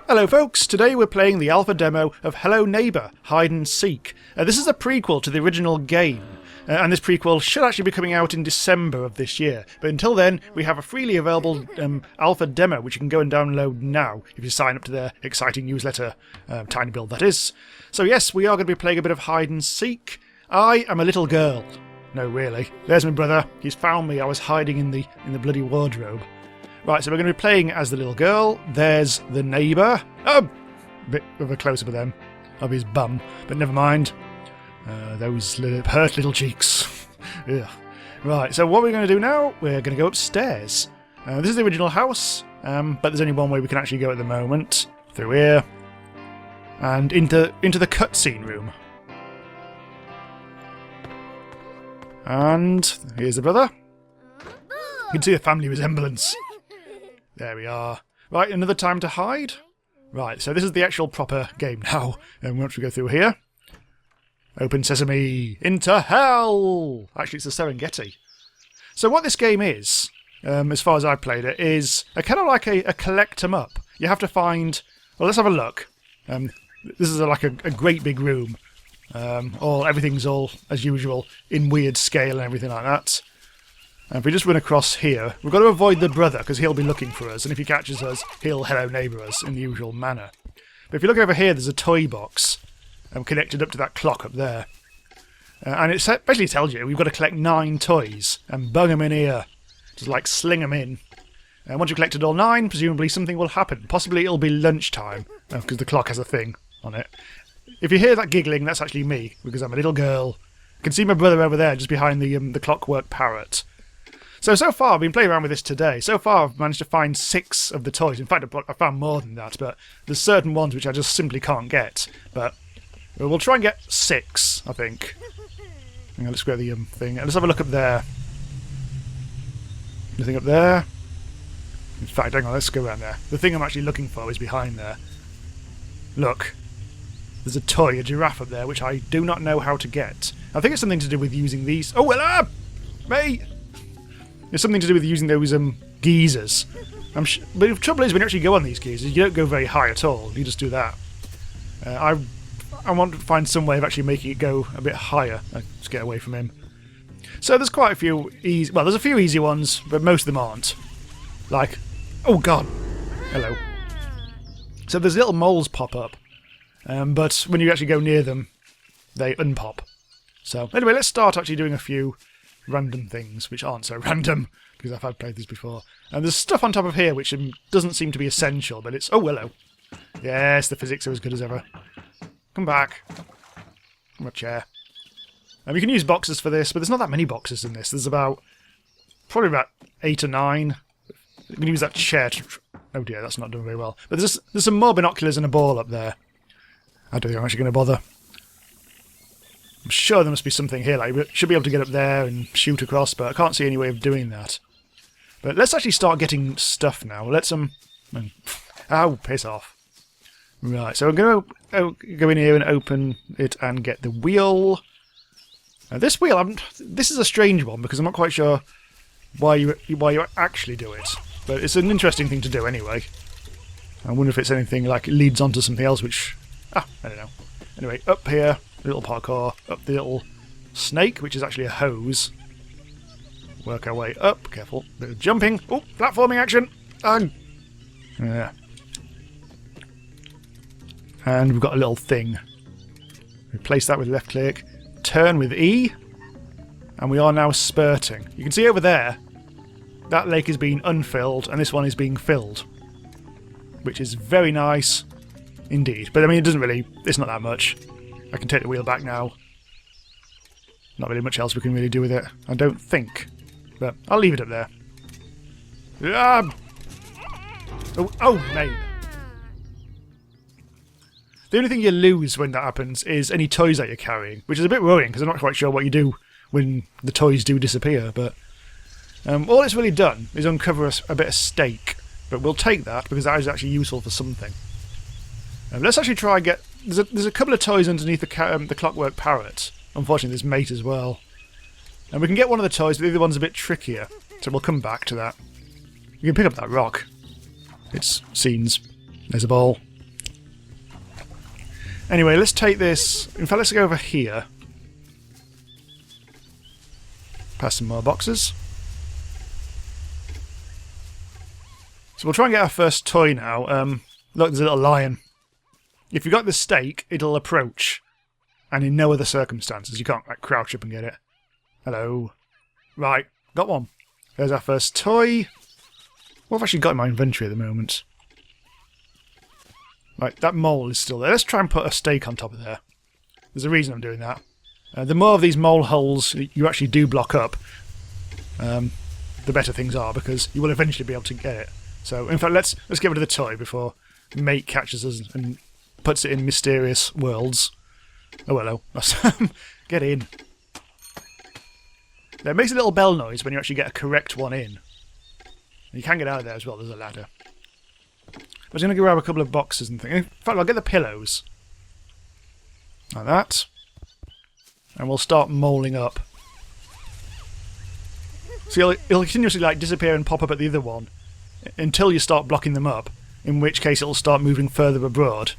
Hello folks, today we're playing the alpha demo of Hello Neighbour, Hide and Seek. This is a prequel to the original game, and this prequel should actually be coming out in December of this year. But until then, we have a freely available alpha demo which you can go and download now if you sign up to their exciting newsletter, Tiny Build that is. So yes, we are going to be playing a bit of Hide and Seek. I am a little girl. No really. There's my brother. He's found me. I was hiding in the bloody wardrobe. Right, so we're going to be playing as the little girl. There's the neighbour. Oh! A bit of a close-up of them. Of his bum. But never mind. Those hurt little cheeks. Ugh. Right, so what we're going to do now, we're going to go upstairs. This is the original house, but there's only one way we can actually go at the moment. Through here. And into the cutscene room. And here's the brother. You can see a family resemblance. There we are. Right, another time to hide. Right, so this is the actual proper game now. And once we go through here. Open sesame. Into hell! Actually, it's a Serengeti. So what this game is, as far as I played it, is kind of like a collect 'em up. You have to find... Well, let's have a look. This is like a great big room. Everything's all, as usual, in weird scale and everything like that. And if we just run across here, we've got to avoid the brother, because he'll be looking for us, and if he catches us, he'll hello neighbour us in the usual manner. But if you look over here, there's a toy box connected up to that clock up there. And it basically tells you we've got to collect 9 toys, and bung them in here. Just like sling them in. And once you've collected all 9, presumably something will happen. Possibly it'll be lunchtime, because the clock has a thing on it. If you hear that giggling, that's actually me, because I'm a little girl. You can see my brother over there, just behind the clockwork parrot. So far, I've been playing around with this today. So far, I've managed to find 6 of the toys. In fact, I found more than that, but there's certain ones which I just simply can't get. But we'll try and get 6, I think. Hang on, let's go to the thing. Let's have a look up there. Anything up there? In fact, hang on, let's go around there. The thing I'm actually looking for is behind there. Look. There's a toy, a giraffe up there, which I do not know how to get. I think it's something to do with using these... Oh, well, mate! It's something to do with using those geysers. But the trouble is, when you actually go on these geysers, you don't go very high at all. You just do that. I want to find some way of actually making it go a bit higher. Just get away from him. So there's quite a few easy... Well, there's a few easy ones, but most of them aren't. Like... Oh, God! Hello. So there's little moles pop up. But when you actually go near them, they unpop. So, anyway, let's start actually doing a few random things, which aren't so random, because I've had played this before. And there's stuff on top of here which doesn't seem to be essential, but it's... Oh, hello. Yes, the physics are as good as ever. Come back. Come on, chair. You can use boxes for this, but there's not that many boxes in this. There's probably about 8 or 9. You can use that chair to... Oh dear, that's not done very well. But there's some more binoculars and a ball up there. I don't think I'm actually going to bother. I'm sure there must be something here. Like, we should be able to get up there and shoot across, but I can't see any way of doing that. But let's actually start getting stuff now. Let's Oh, piss off. Right, so I'm going to go in here and open it and get the wheel. Now, this wheel, this is a strange one because I'm not quite sure why you actually do it. But it's an interesting thing to do anyway. I wonder if it's anything like it leads onto something else which... I don't know. Anyway, up here, a little parkour, up the little snake, which is actually a hose. Work our way up, careful, bit of jumping. Oh, platforming action! Yeah. And we've got a little thing. Replace that with left click, turn with E, and we are now spurting. You can see over there, that lake is being unfilled, and this one is being filled. Which is very nice. Indeed. But I mean, it's not that much. I can take the wheel back now. Not really much else we can really do with it, I don't think. But I'll leave it up there. Oh, mate. The only thing you lose when that happens is any toys that you're carrying, which is a bit worrying because I'm not quite sure what you do when the toys do disappear. But all it's really done is uncover a bit of steak. But we'll take that because that is actually useful for something. Let's actually try and get... There's a couple of toys underneath the clockwork parrot. Unfortunately, there's mate as well. And we can get one of the toys, but the other one's a bit trickier. So we'll come back to that. You can pick up that rock. It's scenes. There's a ball. Anyway, let's take this... In fact, let's go over here. Past some more boxes. So we'll try and get our first toy now. Look, there's a little lion. If you've got the stake, it'll approach. And in no other circumstances. You can't like crouch up and get it. Hello. Right, got one. There's our first toy. What have I actually got in my inventory at the moment? Right, that mole is still there. Let's try and put a stake on top of there. There's a reason I'm doing that. The more of these mole holes you actually do block up, the better things are, because you will eventually be able to get it. So, in fact, let's get rid of the toy before Mate catches us and puts it in mysterious worlds. Oh, hello. Get in. It makes a little bell noise when you actually get a correct one in. You can get out of there as well, there's a ladder. I was going to grab a couple of boxes and things. In fact, I'll get the pillows. Like that. And we'll start molding up. So it'll continuously like disappear and pop up at the other one until you start blocking them up, in which case it'll start moving further abroad.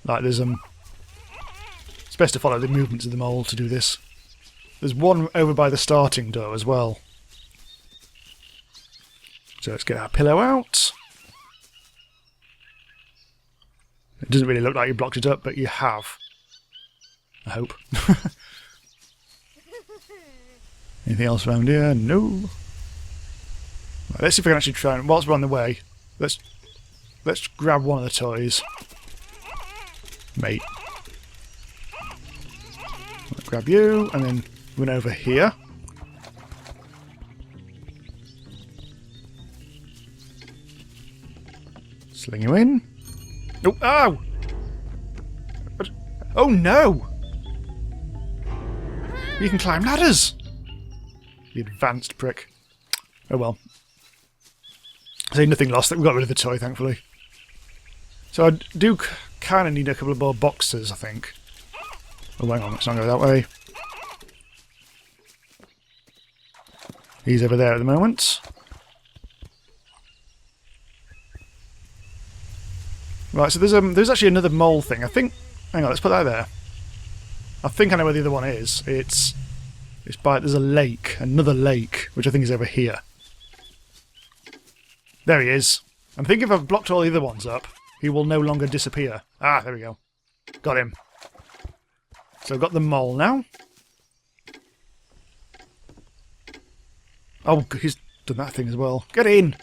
Like there's it's best to follow the movements of the mole to do this. There's one over by the starting door as well. So let's get our pillow out. It doesn't really look like you blocked it up, but you have. I hope. Anything else around here? No. Right, let's see if we can actually try and... Whilst we're on the way, let's grab one of the toys. Mate. I'll grab you, and then run over here. Sling you in. Oh! Ow! Oh no! You can climb ladders! The advanced prick. Oh well. So nothing lost. We got rid of the toy, thankfully. So I do kind of need a couple of more boxes, I think. Oh, hang on. Let's not go that way. He's over there at the moment. Right, so there's actually another mole thing. I think... Hang on, let's put that there. I think I know where the other one is. It's by... There's a lake. Another lake, which I think is over here. There he is. I think if I've blocked all the other ones up, he will no longer disappear. Ah, there we go. Got him. So I've got the mole now. Oh, he's done that thing as well. Get in!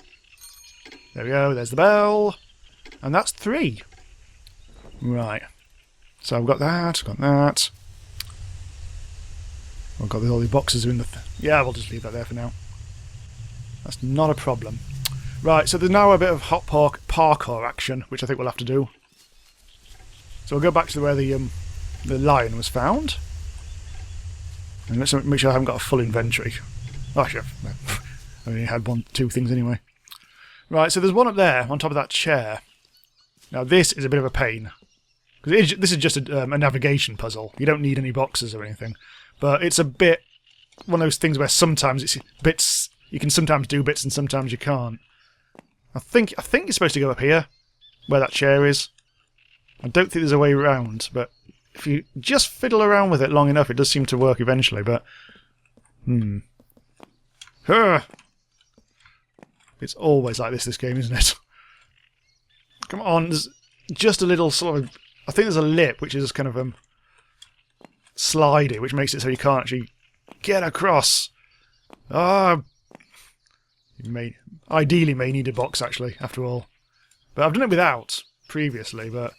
There we go, there's the bell. And that's 3. Right. So I've got that, got that. I've got all the boxes in the... Yeah, we'll just leave that there for now. That's not a problem. Right, so there's now a bit of hot parkour action, which I think we'll have to do. So we'll go back to where the lion was found. And let's make sure I haven't got a full inventory. Oh, actually, I only had 2 things anyway. Right, so there's one up there, on top of that chair. Now this is a bit of a pain. Because this is just a navigation puzzle. You don't need any boxes or anything. But it's a bit... one of those things where sometimes it's bits... You can sometimes do bits and sometimes you can't. I think you're supposed to go up here, where that chair is. I don't think there's a way around, but if you just fiddle around with it long enough, it does seem to work eventually, but... It's always like this game, isn't it? Come on, there's just a little sort of... I think there's a lip, which is kind of slidey, which makes it so you can't actually get across. Ah... You ideally may need a box, actually, after all. But I've done it without, previously, but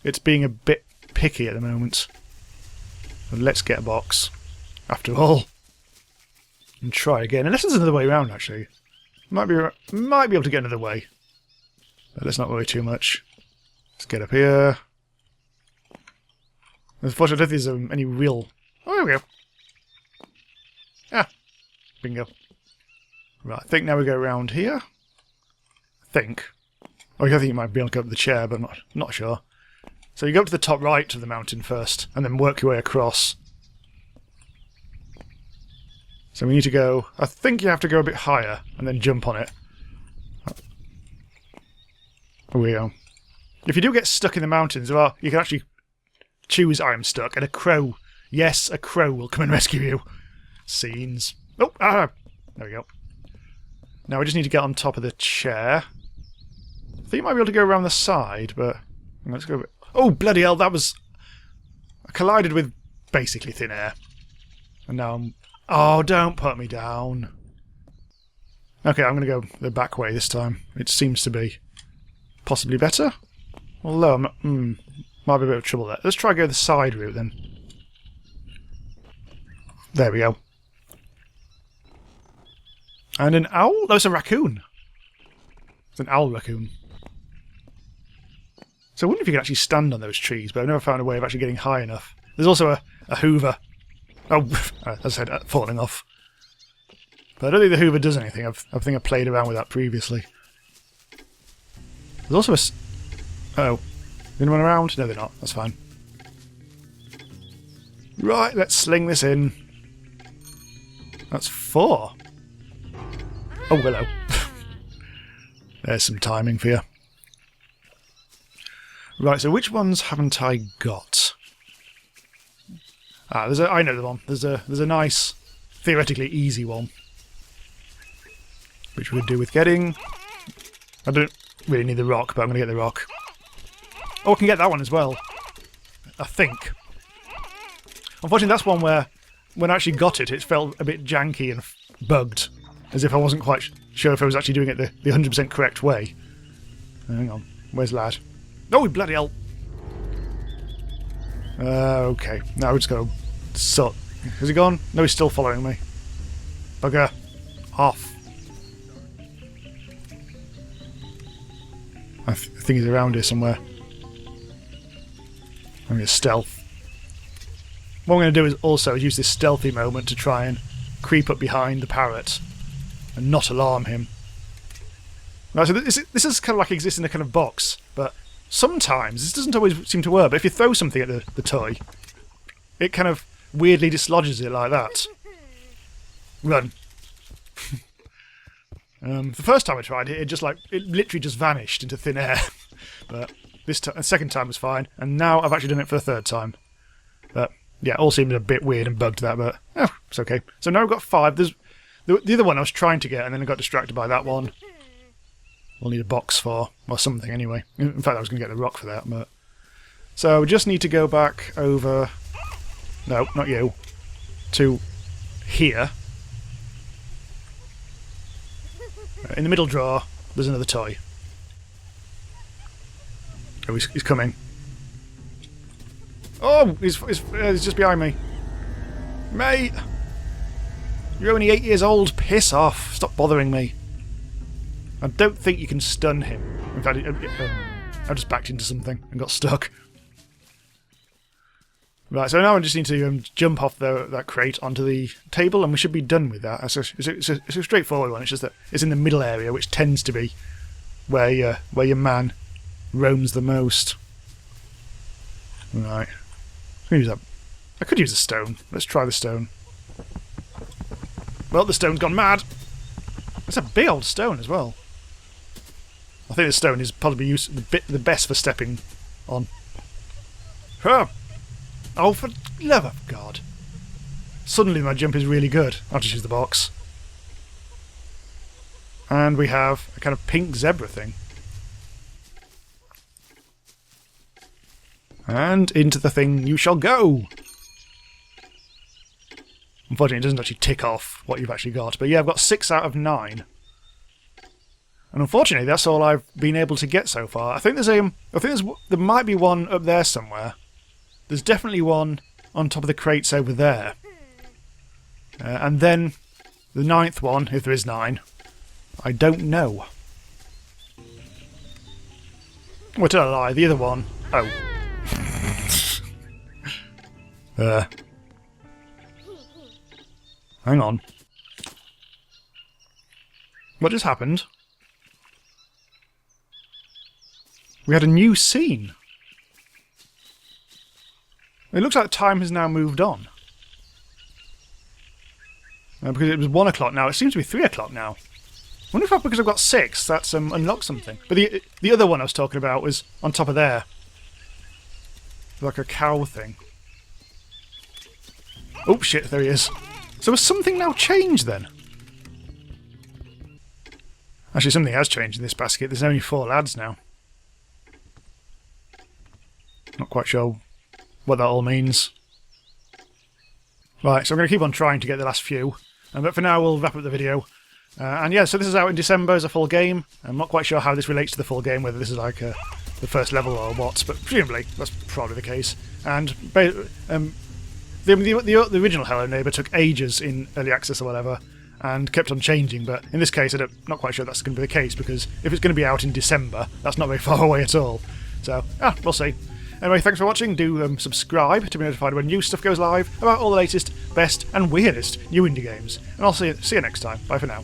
it's being a bit picky at the moment. So let's get a box, after all. And try again. Unless there's another way around, actually. Might be able to get another way. But let's not worry too much. Let's get up here. Unfortunately, I don't think there's any real... Oh, there we go. Ah. Bingo. Right, I think now we go around here. I think. Oh, I think you might be able to go up the chair, but I'm not sure. So you go up to the top right of the mountain first, and then work your way across. So we need to go... I think you have to go a bit higher, and then jump on it. Here we go. If you do get stuck in the mountains, well, you can actually choose I am stuck, and a crow, yes, a crow will come and rescue you. Scenes. Oh, there we go. Now we just need to get on top of the chair. I think you might be able to go around the side, but let's go. Oh, bloody hell, that was... I collided with basically thin air. And now I'm... Oh, don't put me down. Okay, I'm going to go the back way this time. It seems to be possibly better. Although I'm not... might be a bit of trouble there. Let's try go the side route then. There we go. And an owl? No, it's a raccoon. It's an owl raccoon. So I wonder if you can actually stand on those trees, but I've never found a way of actually getting high enough. There's also a hoover. Oh, as I said, falling off. But I don't think the hoover does anything. I think I played around with that previously. There's also a... Oh. Anyone around? No, they're not. That's fine. Right, let's sling this in. That's 4. Oh, hello. There's some timing for you. Right, so which ones haven't I got? Ah, I know the one. There's a nice, theoretically easy one. Which we could do with getting... I don't really need the rock, but I'm going to get the rock. Oh, I can get that one as well. I think. Unfortunately, that's one where, when I actually got it, it felt a bit janky and bugged. As if I wasn't quite sure if I was actually doing it the 100% correct way. Hang on. Where's lad? Oh, bloody hell! Okay. Now we just got to sort. Has he gone? No, he's still following me. Bugger. Off. I think he's around here somewhere. I'm going to stealth. What I'm going to do is also use this stealthy moment to try and creep up behind the parrot and not alarm him. Right, so this is kind of like exists in a kind of box, but sometimes, this doesn't always seem to work, but if you throw something at the toy, it kind of weirdly dislodges it like that. Run. The first time I tried it, it literally just vanished into thin air. But the second time was fine, and now I've actually done it for the third time. But yeah, it all seemed a bit weird and bugged that, but it's okay. So now I've got 5. There's the other one I was trying to get, and then I got distracted by that one. We'll need a box for, or something anyway. In fact, I was going to get the rock for that, but... So we just need to go back over... No, not you. To here. In the middle drawer, there's another toy. Oh, he's coming. Oh, he's just behind me. Mate! You're only 8 years old. Piss off. Stop bothering me. I don't think you can stun him. In fact, I just backed into something and got stuck. Right, so now I just need to jump off that crate onto the table, and we should be done with that. It's a straightforward one. It's just that it's in the middle area, which tends to be where your man roams the most. Right. I could use a stone. Let's try the stone. Well, the stone's gone mad. It's a big old stone as well. I think the stone is probably the best for stepping on. Huh. Oh, for love of God. Suddenly my jump is really good. I'll just use the box. And we have a kind of pink zebra thing. And into the thing you shall go! Unfortunately, it doesn't actually tick off what you've actually got. But yeah, I've got 6 out of 9. And unfortunately, that's all I've been able to get so far. I think there might be one up there somewhere. There's definitely one on top of the crates over there. And then the 9th one, if there is 9, I don't know. Well, tell a lie, the other one... Oh. Hang on. What just happened? We had a new scene. It looks like time has now moved on. Because it was 1 o'clock now, it seems to be 3 o'clock now. I wonder if because I've got 6, that's unlocked something. But the other one I was talking about was on top of there. Like a cow thing. Oh shit, there he is. So has something now changed then? Actually, something has changed in this basket. There's only 4 lads now. Not quite sure what that all means. Right, so I'm going to keep on trying to get the last few. But for now, we'll wrap up the video. And yeah, so this is out in December as a full game. I'm not quite sure how this relates to the full game, whether this is like the first level or what, but presumably that's probably the case. And the original Hello Neighbour took ages in early access or whatever, and kept on changing, but in this case I'm not quite sure that's going to be the case, because if it's going to be out in December, that's not very far away at all. So, we'll see. Anyway, thanks for watching. Do subscribe to be notified when new stuff goes live about all the latest, best and weirdest new indie games. And I'll see you next time. Bye for now.